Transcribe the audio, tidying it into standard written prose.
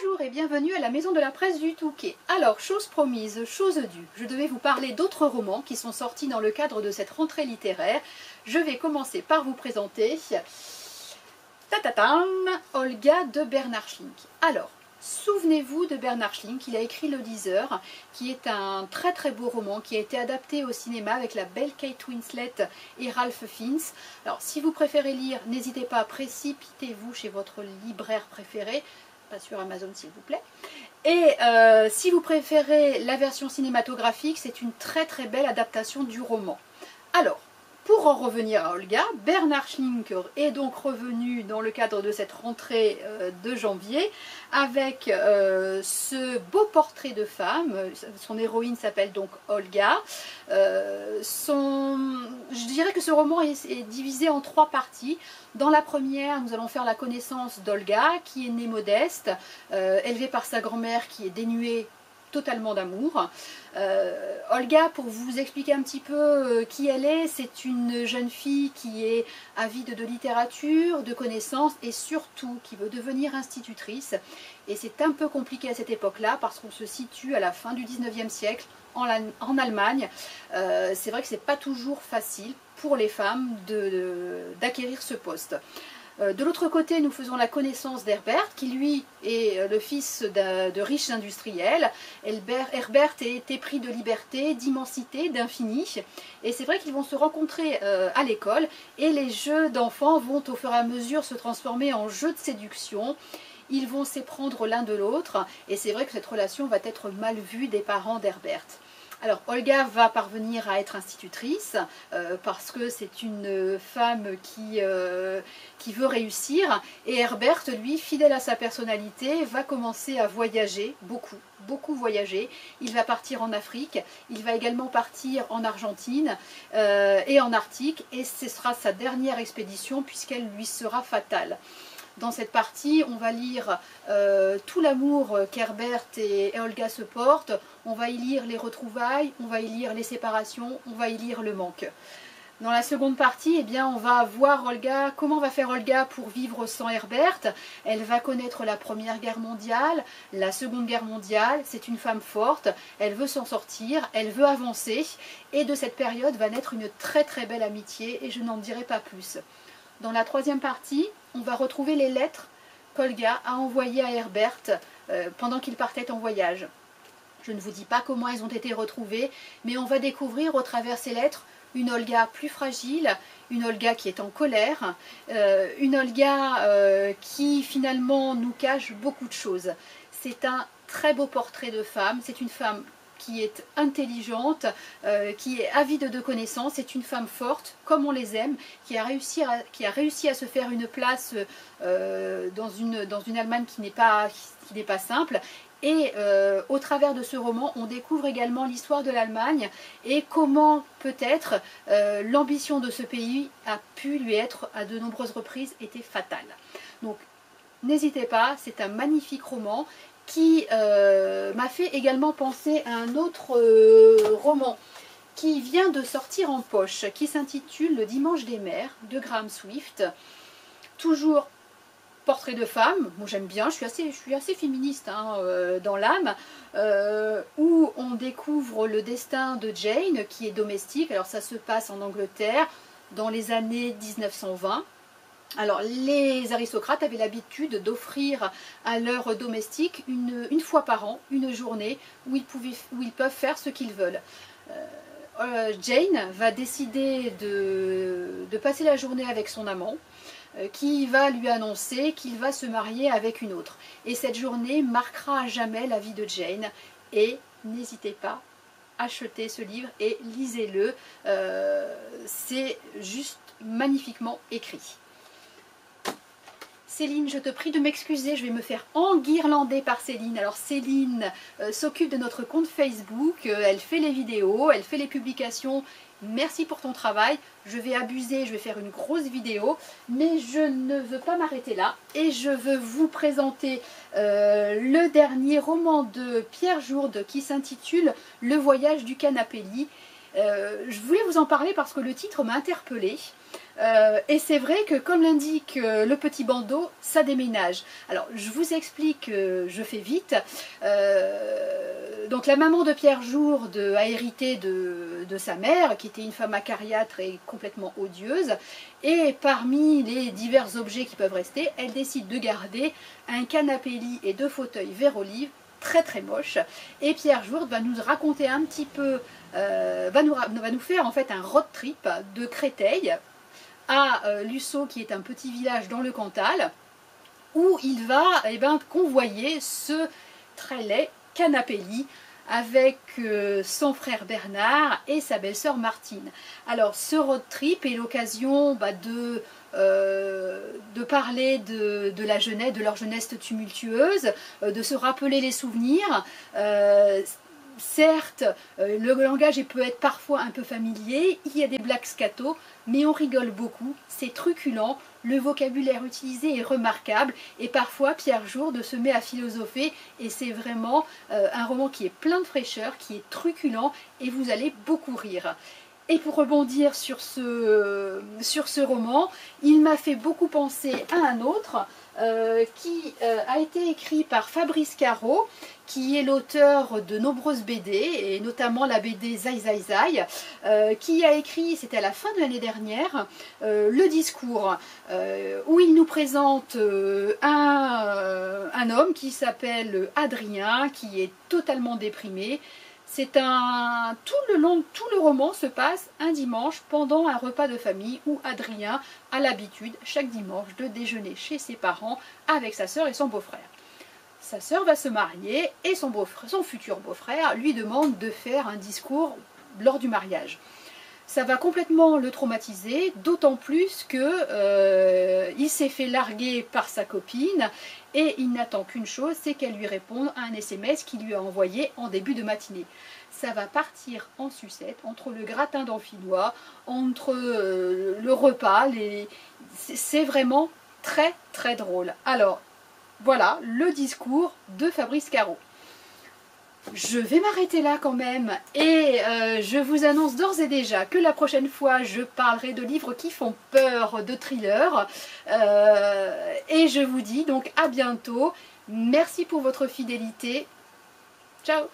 Bonjour et bienvenue à la Maison de la Presse du Touquet. Alors, chose promise, chose due, je devais vous parler d'autres romans qui sont sortis dans le cadre de cette rentrée littéraire. Je vais commencer par vous présenter Olga de Bernard Schlink. Alors, souvenez-vous de Bernard Schlink, il a écrit Le Liseur, qui est un très très beau roman qui a été adapté au cinéma avec la belle Kate Winslet et Ralph Fiennes. Alors, si vous préférez lire, n'hésitez pas, précipitez-vous chez votre libraire préféré, pas sur Amazon s'il vous plaît. Et si vous préférez la version cinématographique, c'est une très très belle adaptation du roman. Alors, pour en revenir à Olga, Bernard Schlink est donc revenu dans le cadre de cette rentrée de janvier avec ce beau portrait de femme. Son héroïne s'appelle donc Olga. Je dirais que ce roman est divisé en trois parties. Dans la première, nous allons faire la connaissance d'Olga, qui est née modeste, élevée par sa grand-mère qui est dénuée totalement d'amour. Olga, pour vous expliquer un petit peu qui elle est, c'est une jeune fille qui est avide de littérature, de connaissances et surtout qui veut devenir institutrice. Et c'est un peu compliqué à cette époque-là parce qu'on se situe à la fin du 19e siècle en Allemagne. C'est vrai que c'est pas toujours facile pour les femmes d'acquérir ce poste. De l'autre côté, nous faisons la connaissance d'Herbert, qui lui est le fils de riches industriels. Herbert est épris de liberté, d'immensité, d'infini. Et c'est vrai qu'ils vont se rencontrer à l'école et les jeux d'enfants vont au fur et à mesure se transformer en jeux de séduction. Ils vont s'éprendre l'un de l'autre et c'est vrai que cette relation va être mal vue des parents d'Herbert. Alors Olga va parvenir à être institutrice parce que c'est une femme qui veut réussir et Herbert, lui, fidèle à sa personnalité, va commencer à voyager, beaucoup voyager. Il va partir en Afrique, il va également partir en Argentine et en Arctique et ce sera sa dernière expédition puisqu'elle lui sera fatale. Dans cette partie, on va lire tout l'amour qu'Herbert et Olga se portent, on va y lire les retrouvailles, on va y lire les séparations, on va y lire le manque. Dans la seconde partie, eh bien, on va voir Olga, comment va faire Olga pour vivre sans Herbert. Elle va connaître la Première Guerre mondiale, la Seconde Guerre mondiale, c'est une femme forte, elle veut s'en sortir, elle veut avancer, et de cette période va naître une très très belle amitié, et je n'en dirai pas plus. Dans la troisième partie, on va retrouver les lettres qu'Olga a envoyées à Herbert pendant qu'il partait en voyage. Je ne vous dis pas comment elles ont été retrouvées, mais on va découvrir au travers ces lettres une Olga plus fragile, une Olga qui est en colère, une Olga qui finalement nous cache beaucoup de choses. C'est un très beau portrait de femme, c'est une femme qui est intelligente, qui est avide de connaissances, c'est une femme forte, comme on les aime, qui a réussi à se faire une place dans une Allemagne qui n'est pas simple. Et au travers de ce roman, on découvre également l'histoire de l'Allemagne et comment peut-être l'ambition de ce pays a pu lui être à de nombreuses reprises été fatale. Donc n'hésitez pas, c'est un magnifique roman qui m'a fait également penser à un autre roman qui vient de sortir en poche, qui s'intitule Le Dimanche des mères de Graham Swift. Toujours portrait de femme, moi j'aime bien, je suis assez féministe hein, dans l'âme, où on découvre le destin de Jane qui est domestique. Alors ça se passe en Angleterre dans les années 1920. Alors les aristocrates avaient l'habitude d'offrir à leurs domestiques une fois par an, une journée où ils peuvent faire ce qu'ils veulent. Jane va décider de passer la journée avec son amant, qui va lui annoncer qu'il va se marier avec une autre. Et cette journée marquera à jamais la vie de Jane. Et n'hésitez pas, achetez ce livre et lisez-le. C'est juste magnifiquement écrit. Céline, je te prie de m'excuser, je vais me faire enguirlander par Céline. Alors Céline s'occupe de notre compte Facebook, elle fait les vidéos, elle fait les publications. Merci pour ton travail, je vais abuser, je vais faire une grosse vidéo, mais je ne veux pas m'arrêter là. Et je veux vous présenter le dernier roman de Pierre Jourde qui s'intitule Le voyage du canapé lit. Je voulais vous en parler parce que le titre m'a interpellée. Et c'est vrai que comme l'indique le petit bandeau, ça déménage. Alors je vous explique, je fais vite. Donc la maman de Pierre Jourde a hérité de sa mère, qui était une femme acariâtre et complètement odieuse. Et parmi les divers objets qui peuvent rester, elle décide de garder un canapé lit et 2 fauteuils vert olive, très très moche. Et Pierre Jourde va nous raconter un petit peu, va nous faire en fait un road trip de Créteil à Lussot, qui est un petit village dans le Cantal, où il va convoyer ce très laid canapé-lit avec son frère Bernard et sa belle-sœur Martine. Alors ce road trip est l'occasion de parler de la jeunesse, de leur jeunesse tumultueuse, de se rappeler les souvenirs. Certes, le langage peut être parfois un peu familier, il y a des blagues scato, mais on rigole beaucoup, c'est truculent, le vocabulaire utilisé est remarquable, et parfois Pierre Jourde se met à philosopher, et c'est vraiment un roman qui est plein de fraîcheur, qui est truculent, et vous allez beaucoup rire. Et pour rebondir sur ce roman, il m'a fait beaucoup penser à un autre, qui a été écrit par Fabrice Caro, qui est l'auteur de nombreuses BD, et notamment la BD Zai Zai Zai, qui a écrit, c'était à la fin de l'année dernière, Le Discours, où il nous présente un homme qui s'appelle Adrien, qui est totalement déprimé. C'est tout le roman se passe un dimanche pendant un repas de famille où Adrien a l'habitude chaque dimanche de déjeuner chez ses parents avec sa sœur et son beau-frère. Sa sœur va se marier et son futur beau-frère lui demande de faire un discours lors du mariage. Ça va complètement le traumatiser, d'autant plus que il s'est fait larguer par sa copine et il n'attend qu'une chose, c'est qu'elle lui réponde à un SMS qu'il lui a envoyé en début de matinée. Ça va partir en sucette entre le gratin d'amphilois, entre le repas, c'est vraiment très très drôle. Alors voilà le discours de Fabrice Caro. Je vais m'arrêter là quand même et je vous annonce d'ores et déjà que la prochaine fois je parlerai de livres qui font peur, de thrillers, et je vous dis donc à bientôt. Merci pour votre fidélité. Ciao.